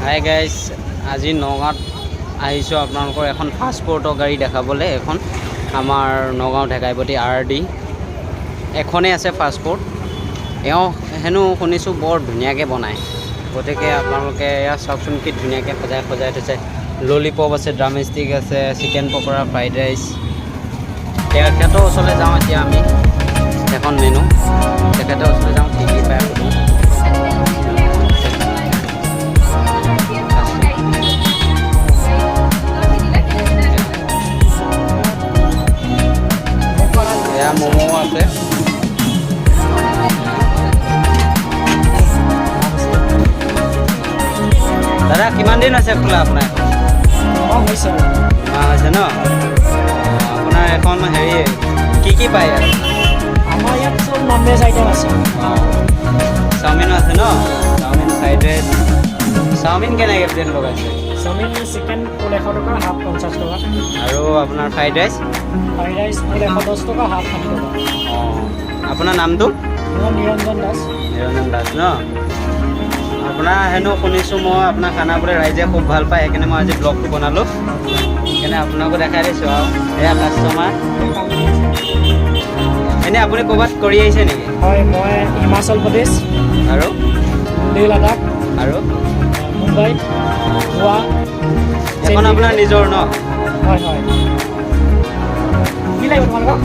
Hi guys, আজি নগাঁৱত আহিছোঁ আপোনালোকৰ এখন ফাষ্টফুডৰ গাড়ী দেখাবলৈ। এখন আমাৰ নগাঁও ঢেকাইপতি RD এখনেই আছে ফাষ্টফুড। এওঁ হেনো শুনিছোঁ বৰ ধুনীয়াকৈ বনায়, গতিকে আপোনালোকে এয়া চাওকচোন কি ধুনীয়াকৈ সজাই থৈছে। ললিপপ আছে, ড্ৰাম ষ্টিক আছে, চিকেন পকৰা, ফ্ৰাইড ৰাইচ। তেখেতৰ ওচৰলৈ যাওঁ এতিয়া আমি। এখন মেনু তেখেতৰ ওচৰলৈ যাওঁ, কি কি পায় সুধোঁ। এয়া ম'মো আছে। দাদা কিমান দিন আছে খোলা আপোনাৰ? হৈছে ন? আপোনাৰ এখন হেৰি কি পায় ইয়াত? আমাৰ ইয়াত চব নন ভেজ আইটেম আছে। চাওমিনো আছে ন? Chow mein, fried rice. চাওমিন কেনেকৈ প্লেট লগাইছে? চাওমিন চিকেন ফুল 100 টকা, হাফ 50 টকা। আৰু আপোনাৰ fried rice? Fried rice full 110 টকা, হাফ 60 টকা। আপোনাৰ নামটো? মোৰ নিৰঞ্জন দাস। নিৰঞ্জন দাস ন? আপোনাৰ হেনো শুনিছোঁ মই আপোনাৰ খানাবোৰে ৰাইজে খুব ভাল পায়, সেইকাৰণে মই আজি ব্লগটো বনালোঁ। সেইকাৰণে আপোনাকো দেখাই দিছোঁ আৰু এয়া কাষ্টমাৰ। এনেই আপুনি ক'ৰবাত কৰি আহিছে নেকি? হয়, মই হিমাচল প্ৰদেশ আৰু লেহ লাডাখ আৰু মুম্বাই, গোৱা। এখন আপোনাৰ নিজৰ ন? হয় হয়। কি লাগিব তোমালোকক?